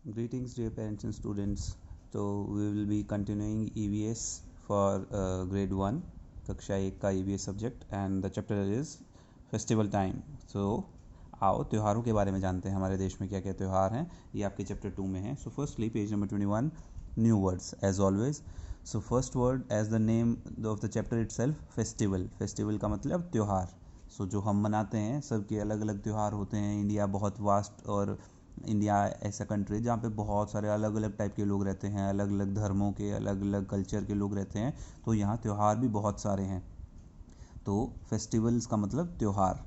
Greetings dear parents and students. So we will be continuing EVS for grade 1 कक्षा 1 का EVS subject and the chapter is festival time. So आओ त्योहारों के बारे में जानते हैं. हमारे देश में क्या क्या त्यौहार हैं, ये आपके चैप्टर 2 में है. So firstly page number 21, new words as always. So first word as the name of the chapter itself, festival. Festival का मतलब त्यौहार. सो जो हम मनाते हैं, सबके अलग अलग त्यौहार होते हैं. इंडिया बहुत वास्ट और इंडिया ऐसा कंट्री है जहाँ पे बहुत सारे अलग अलग टाइप के लोग रहते हैं, अलग अलग धर्मों के, अलग अलग कल्चर के लोग रहते हैं. तो यहाँ त्यौहार भी बहुत सारे हैं. तो फेस्टिवल्स का मतलब त्यौहार.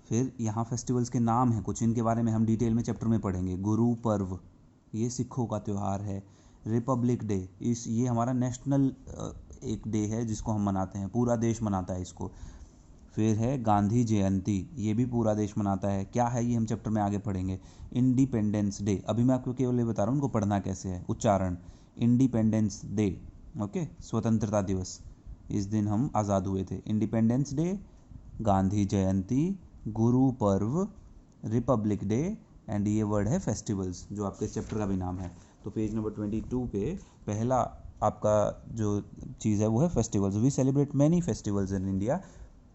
फिर यहाँ फेस्टिवल्स के नाम हैं कुछ, इनके बारे में हम डिटेल में चैप्टर में पढ़ेंगे. गुरु पर्व, ये सिखों का त्यौहार है. रिपब्लिक डे, ये हमारा नेशनल एक डे है जिसको हम मनाते हैं, पूरा देश मनाता है इसको. फिर है गांधी जयंती, ये भी पूरा देश मनाता है. क्या है ये हम चैप्टर में आगे पढ़ेंगे. इंडिपेंडेंस डे, अभी मैं आपको केवल ये बता रहा हूँ उनको पढ़ना कैसे है, उच्चारण. इंडिपेंडेंस डे, ओके, स्वतंत्रता दिवस, इस दिन हम आज़ाद हुए थे. Independence day, Gandhi Jayanti, Guru Parv, Republic day, and ये वर्ड है फेस्टिवल्स, जो आपके चैप्टर का भी नाम है. तो पेज नंबर 22 पे पहला आपका जो चीज़ है वो है festivals. We celebrate many festivals in India.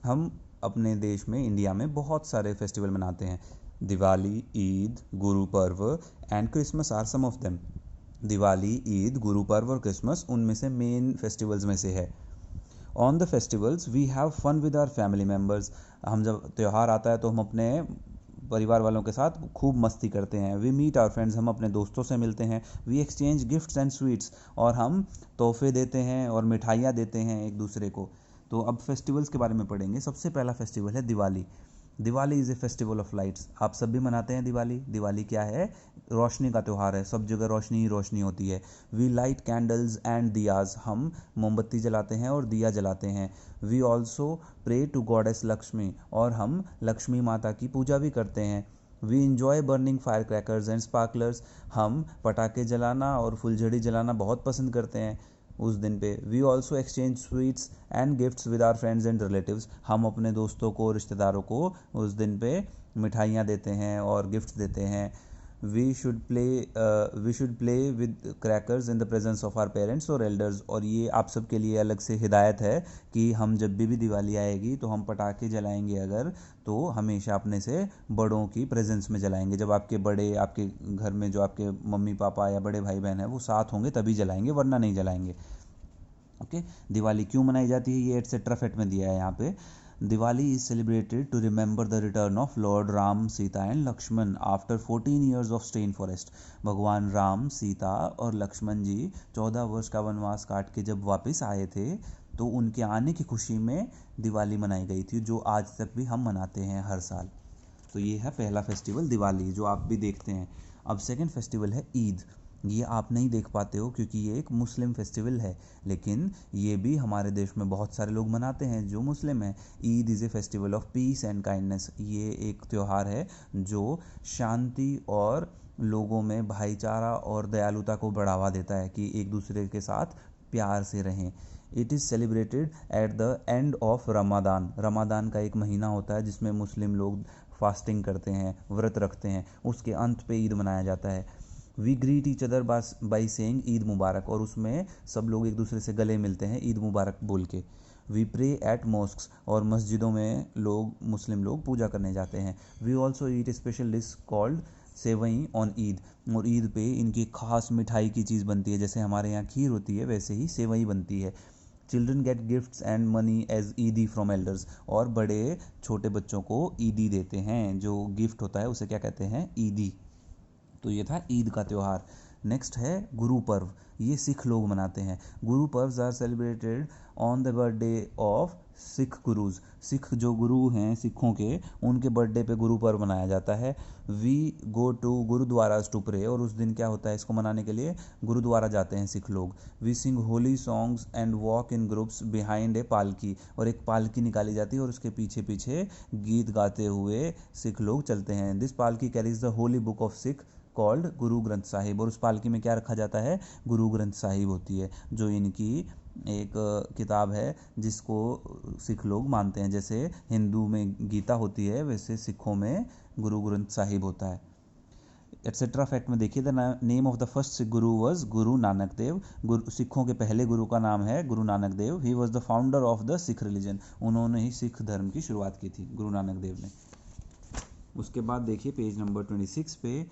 हम अपने देश में, इंडिया में बहुत सारे फेस्टिवल मनाते हैं. Diwali, Eid, Guru Parv and Christmas are some of them. Diwali, Eid, Guru Parv और क्रिसमस उनमें से मेन फेस्टिवल्स में से है. On the festivals we have fun with our family members. हम जब त्यौहार आता है तो हम अपने परिवार वालों के साथ खूब मस्ती करते हैं. वी मीट आवर फ्रेंड्स, हम अपने दोस्तों से मिलते हैं. We exchange gifts and sweets, और हम तोहफे देते हैं और मिठाइयाँ देते हैं एक दूसरे को. तो अब फेस्टिवल्स के बारे में पढ़ेंगे. सबसे पहला फेस्टिवल है Diwali. Diwali is a festival of lights. आप सब भी मनाते हैं दिवाली. दिवाली क्या है, रोशनी का त्यौहार है. सब जगह रोशनी ही रोशनी होती है. We light candles and diyas, हम मोमबत्ती जलाते हैं और दिया जलाते हैं. We also pray to goddess Lakshmi, और हम लक्ष्मी माता की पूजा भी करते हैं. We enjoy burning fire crackers and sparklers, हम पटाखे जलाना और फुलझड़ी जलाना बहुत पसंद करते हैं उस दिन पे. We also exchange sweets and gifts with our friends and relatives, हम अपने दोस्तों को, रिश्तेदारों को उस दिन पे मिठाइयाँ देते हैं और गिफ्ट्स देते हैं. We should play with crackers in the presence of our parents और एल्डर्स. और ये आप सब के लिए अलग से हिदायत है कि हम जब भी दिवाली आएगी तो हम पटाखे जलाएंगे अगर, तो हमेशा अपने से बड़ों की प्रेजेंस में जलाएंगे. जब आपके बड़े, आपके घर में जो आपके मम्मी पापा या बड़े भाई बहन है वो साथ होंगे तभी जलाएंगे, वरना नहीं जलाएंगे. ओके. दिवाली क्यों मनाई जाती है, ये एटसेट्रा फेट में दिया है यहाँ पे. Diwali is celebrated to remember the return of lord Ram, Sita and Lakshman after 14 years of stay in forest. भगवान राम, सीता और लक्ष्मण जी 14 वर्ष का वनवास काट के जब वापस आए थे, तो उनके आने की खुशी में दिवाली मनाई गई थी, जो आज तक भी हम मनाते हैं हर साल. तो ये है पहला फेस्टिवल दिवाली, जो आप भी देखते हैं. अब सेकंड फेस्टिवल है ईद. ये आप नहीं देख पाते हो क्योंकि ये एक मुस्लिम फेस्टिवल है, लेकिन ये भी हमारे देश में बहुत सारे लोग मनाते हैं जो मुस्लिम हैं. Eid is a festival of peace and kindness. ये एक त्यौहार है जो शांति और लोगों में भाईचारा और दयालुता को बढ़ावा देता है कि एक दूसरे के साथ प्यार से रहें. It is celebrated at the end of Ramadan. Ramadan का एक महीना होता है जिसमें मुस्लिम लोग फास्टिंग करते हैं, व्रत रखते हैं. उसके अंत पे ईद मनाया जाता है. We greet each other by saying Eid Mubarak, और उसमें सब लोग एक दूसरे से गले मिलते हैं ईद मुबारक बोल के. वी प्रे एट मॉस्क्स, और मस्जिदों में लोग, मुस्लिम लोग पूजा करने जाते हैं. We also eat a special dish called sevai on Eid, और ईद पे इनकी खास मिठाई की चीज़ बनती है. जैसे हमारे यहाँ खीर होती है वैसे ही सेवई बनती है. Children get gifts and money as Eidi from elders, और बड़े छोटे बच्चों को ईदी देते हैं. जो गिफ्ट होता है उसे क्या कहते हैं, ईदी. तो ये था ईद का त्यौहार. नेक्स्ट है गुरु पर्व. ये सिख लोग मनाते हैं. Guru Parv are celebrated on the birthday of Sikh Gurus. Sikh जो गुरु हैं सिखों के, उनके बर्थडे पे गुरु पर्व मनाया जाता है. We go to gurdwaras to pray, और उस दिन क्या होता है, इसको मनाने के लिए गुरुद्वारा जाते हैं सिख लोग. We sing holy songs and walk in groups behind a palki, और एक पालकी निकाली जाती है और उसके पीछे पीछे गीत गाते हुए सिख लोग चलते हैं. दिस पालकी carries the Holi book of Sikh called Guru Granth Sahib, और उस पालकी में क्या रखा जाता है, गुरु ग्रंथ साहिब होती है, जो इनकी एक किताब है जिसको सिख लोग मानते हैं. जैसे हिंदू में गीता होती है वैसे सिखों में गुरु ग्रंथ साहिब होता है. एटसेट्रा फैक्ट में देखिए, the name of the first Guru was गुरु नानक देव। सिखों के पहले गुरु का नाम है Guru Nanak Dev. He was the founder of the Sikh religion. उन्होंने ही सिख धर्म की शुरुआत की थी, गुरु नानक देव ने। उसके बाद देखिए पेज नंबर 26 पे,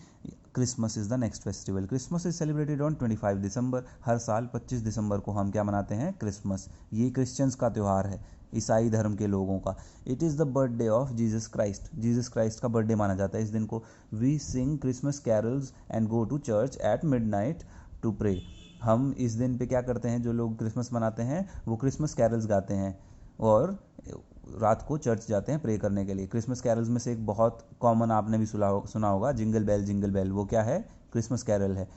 Christmas is the next festival. Christmas is celebrated on 25 दिसंबर। हर साल 25 दिसंबर को हम क्या मनाते हैं? क्रिसमस। ये क्रिश्चियंस का त्यौहार है, ईसाई धर्म के लोगों का। It is the birthday of Jesus Christ. Jesus Christ का बर्थडे माना जाता है इस दिन को। We sing Christmas carols and go to church at midnight to pray. हम इस दिन पे क्या करते हैं? जो लोग क्रिसमस मनाते हैं वो क्रिसमस कैरल्स गाते हैं और रात को चर्च जाते हैं प्रे करने के लिए। क्रिसमस कैरल्स में से एक बहुत कॉमन आपने भी सुना होगा, जिंगल बेल। वो क्या है? क्रिसमस कैरल है।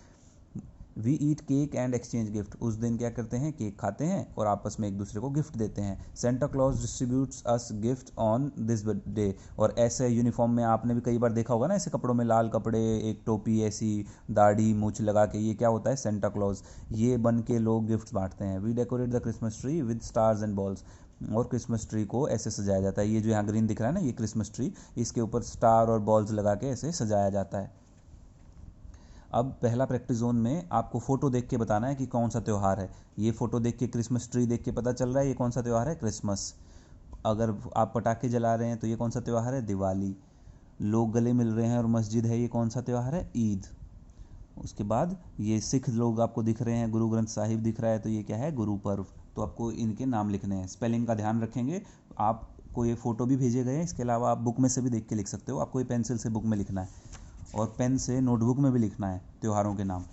We eat cake and exchange gift. उस दिन क्या करते हैं? केक खाते हैं और आपस में एक दूसरे को गिफ्ट देते हैं। Santa Claus distributes us gift on this day. और ऐसे यूनिफॉर्म में आपने भी कई बार देखा होगा ना, ऐसे कपड़ों में लाल कपड़े, एक टोपी, ऐसी दाढ़ी मूछ लगा के, ये क्या होता है? Santa Claus. ये बन के लोग गिफ्ट बांटते हैं। We decorate the Christmas tree with stars and balls. और क्रिसमस ट्री को ऐसे सजाया जाता है। ये जो यहाँ ग्रीन दिख रहा है ना, ये क्रिसमस ट्री, इसके ऊपर स्टार और बॉल्स लगा के ऐसे सजाया जाता है। अब पहला प्रैक्टिस जोन में आपको फोटो देख के बताना है कि कौन सा त्यौहार है। ये फोटो देख के, क्रिसमस ट्री देख के पता चल रहा है ये कौन सा त्यौहार है? क्रिसमस। अगर आप पटाखे जला रहे हैं तो ये कौन सा त्यौहार है? दिवाली। लोग गले मिल रहे हैं और मस्जिद है, ये कौन सा त्यौहार है? ईद। उसके बाद ये सिख लोग आपको दिख रहे हैं, गुरु ग्रंथ साहिब दिख रहा है, तो ये क्या है? गुरु पर्व। तो आपको इनके नाम लिखने हैं। स्पेलिंग का ध्यान रखेंगे। आपको ये फ़ोटो भी भेजे गए हैं, इसके अलावा आप बुक में से भी देख के लिख सकते हो। आपको ये पेंसिल से बुक में लिखना है और पेन से नोटबुक में भी लिखना है त्योहारों के नाम।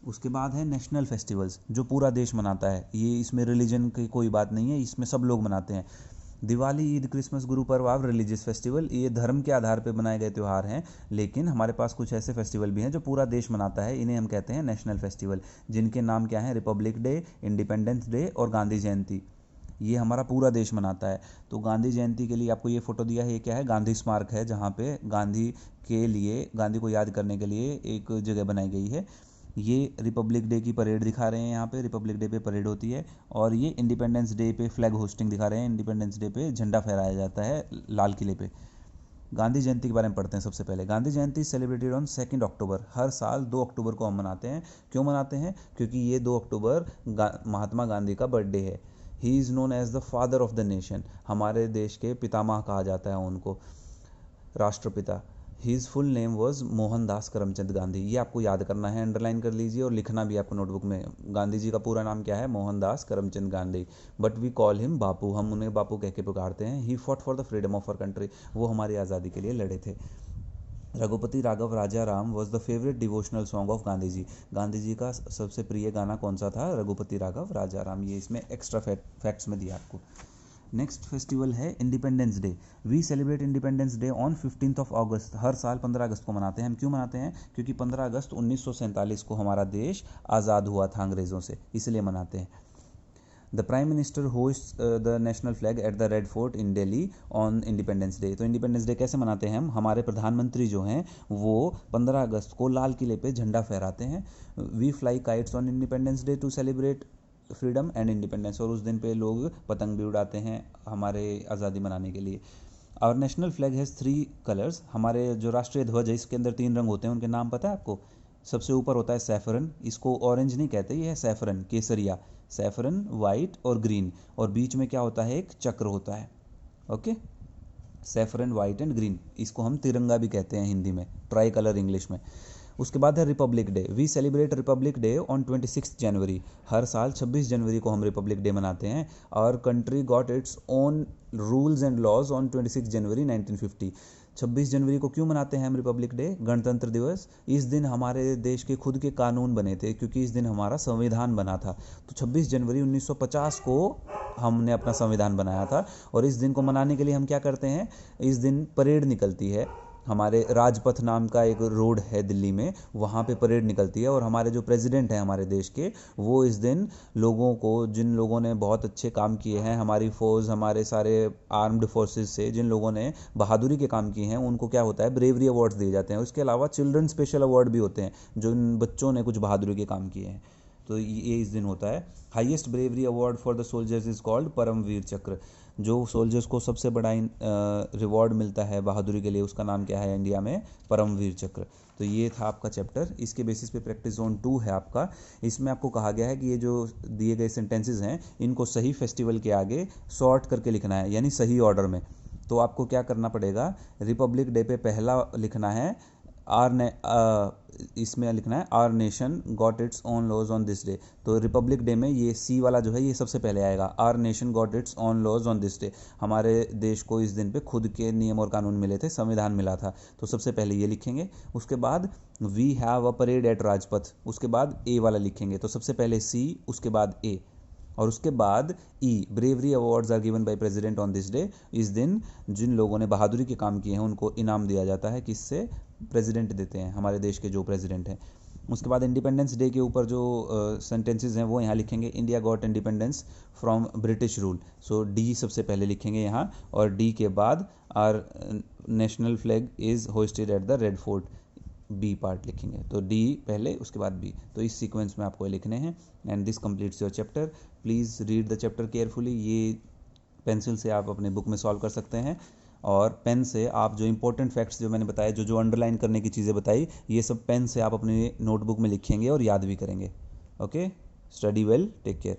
उसके बाद है नेशनल फेस्टिवल्स, जो पूरा देश मनाता है। ये इसमें रिलीजन की कोई बात नहीं है, इसमें सब लोग मनाते हैं। दिवाली, ईद, क्रिसमस, गुरु पर्व और रिलीजियस फेस्टिवल, ये धर्म के आधार पर बनाए गए त्यौहार हैं। लेकिन हमारे पास कुछ ऐसे फेस्टिवल भी हैं जो पूरा देश मनाता है, इन्हें हम कहते हैं नेशनल फेस्टिवल, जिनके नाम क्या हैं? रिपब्लिक डे, इंडिपेंडेंस डे और गांधी जयंती। ये हमारा पूरा देश मनाता है। तो गांधी जयंती के लिए आपको ये फ़ोटो दिया है, ये क्या है? गांधी स्मारक है, जहाँ पे गांधी के लिए, गांधी को याद करने के लिए एक जगह बनाई गई है। ये रिपब्लिक डे की परेड दिखा रहे हैं, यहाँ पे रिपब्लिक डे पे परेड होती है। और ये इंडिपेंडेंस डे पे फ्लैग होस्टिंग दिखा रहे हैं, इंडिपेंडेंस डे पे झंडा फहराया जाता है लाल किले पे। गांधी जयंती के बारे में पढ़ते हैं सबसे पहले। गांधी जयंती सेलिब्रेटेड ऑन 2 अक्टूबर। हर साल 2 अक्टूबर को हम मनाते हैं। क्यों मनाते हैं? क्योंकि ये 2 अक्टूबर महात्मा गांधी का बर्थडे है। He is known as the father of the nation. हमारे देश के पितामह कहा जाता है उनको, राष्ट्रपिता। His full name was Mohandas Karamchand Gandhi. ये आपको याद करना है, अंडरलाइन कर लीजिए और लिखना भी आपको नोटबुक में। गांधी जी का पूरा नाम क्या है? Mohandas Karamchand Gandhi, but we call him Bapu. हम उन्हें बापू कह के पुकारते हैं। He fought for the freedom of our country. वो हमारी आज़ादी के लिए लड़े थे। Raghupati Raghav Raja Ram was the favourite devotional song of Gandhi ji. Gandhi ji का सबसे प्रिय गाना कौन सा था? रघुपति राघव राजा राम। ये इसमें एक्स्ट्रा फैक्ट्स में दिया आपको। नेक्स्ट फेस्टिवल है Independence Day. We celebrate Independence Day on 15 August. हर साल 15 अगस्त को मनाते हैं। हम क्यों मनाते हैं? क्योंकि 15 अगस्त 1947 को हमारा देश आज़ाद हुआ था अंग्रेज़ों से, इसलिए मनाते हैं। The prime minister hosts the national flag eight the Red fort in Delhi on Independence day. तो इंडिपेंडेंस डे कैसे मनाते हैं हम? हमारे प्रधानमंत्री जो हैं वो 15 अगस्त को लाल किले पे झंडा फहराते हैं। We fly kites on Independence Day to celebrate freedom and independence. और उस दिन पे लोग पतंग भी उड़ाते हैं हमारे आज़ादी मनाने के लिए। Our national flag has 3 colours. हमारे जो राष्ट्रीय ध्वज है इसके अंदर 3 रंग होते हैं, उनके नाम पता है आपको? सबसे ऊपर होता है सैफरन, इसको ऑरेंज नहीं कहते, ये है सैफरन, केसरिया। सैफरन, वाइट और ग्रीन। और बीच में क्या होता है? एक चक्र होता है। Okay, saffron, white and green, इसको हम तिरंगा भी कहते हैं हिंदी में, ट्राई कलर इंग्लिश में। उसके बाद है Republic Day. We celebrate Republic Day on 26 January. हर साल 26 जनवरी को हम रिपब्लिक डे मनाते हैं। Our country got its own rules and laws on 26 January 1950। 26 जनवरी को क्यों मनाते हैं हम रिपब्लिक डे, गणतंत्र दिवस? इस दिन हमारे देश के खुद के कानून बने थे, क्योंकि इस दिन हमारा संविधान बना था। तो 26 जनवरी 1950 को हमने अपना संविधान बनाया था। और इस दिन को मनाने के लिए हम क्या करते हैं? इस दिन परेड निकलती है। हमारे राजपथ नाम का एक रोड है दिल्ली में, वहाँ पे परेड निकलती है। और हमारे जो प्रेसिडेंट हैं हमारे देश के, वो इस दिन लोगों को, जिन लोगों ने बहुत अच्छे काम किए हैं, हमारी फ़ौज, हमारे सारे आर्म्ड फोर्सेस से जिन लोगों ने बहादुरी के काम किए हैं, उनको क्या होता है? ब्रेवरी अवार्ड्स दिए जाते हैं। उसके अलावा चिल्ड्रन स्पेशल अवार्ड भी होते हैं, जो इन बच्चों ने कुछ बहादुरी के काम किए हैं, तो ये इस दिन होता है। Highest bravery award for the soldiers is called Paramvir Chakra. जो सोल्जर्स को सबसे बड़ा रिवॉर्ड मिलता है बहादुरी के लिए, उसका नाम क्या है इंडिया में? परमवीर चक्र। तो ये था आपका चैप्टर। इसके बेसिस पे प्रैक्टिस जोन 2 है आपका। इसमें आपको कहा गया है कि ये जो दिए गए सेंटेंसेस हैं इनको सही फेस्टिवल के आगे सॉर्ट करके लिखना है, यानी सही ऑर्डर में। तो आपको क्या करना पड़ेगा? रिपब्लिक डे पे पहला लिखना है इसमें लिखना है our nation got its own laws on this day. तो रिपब्लिक डे में ये सी वाला जो है ये सबसे पहले आएगा, our nation got its own laws on this day. हमारे देश को इस दिन पे खुद के नियम और कानून मिले थे, संविधान मिला था। तो सबसे पहले ये लिखेंगे। उसके बाद we have a parade at Rajpath, उसके बाद ए वाला लिखेंगे। तो सबसे पहले सी, उसके बाद ए, और उसके बाद E, bravery awards are given by president on this day. इस दिन जिन लोगों ने बहादुरी के काम किए हैं उनको इनाम दिया जाता है, किससे? प्रेसिडेंट देते हैं, हमारे देश के जो प्रेसिडेंट हैं। उसके बाद इंडिपेंडेंस डे के ऊपर जो सेंटेंसेस हैं वो यहाँ लिखेंगे, India got independence from British rule. So D सबसे पहले लिखेंगे यहाँ, और डी के बाद our national flag is hoisted at the Red Fort, B part लिखेंगे। तो डी पहले, उसके बाद बी। तो इस सीक्वेंस में आपको लिखने हैं। And this completes your chapter. Please read the chapter carefully. ये पेंसिल से आप अपने बुक में सॉल्व कर सकते हैं, और पेन से आप जो इंपॉर्टेंट फैक्ट्स जो मैंने बताए, जो अंडरलाइन करने की चीज़ें बताई, ये सब पेन से आप अपने नोटबुक में लिखेंगे और याद भी करेंगे। Okay, study well, take care.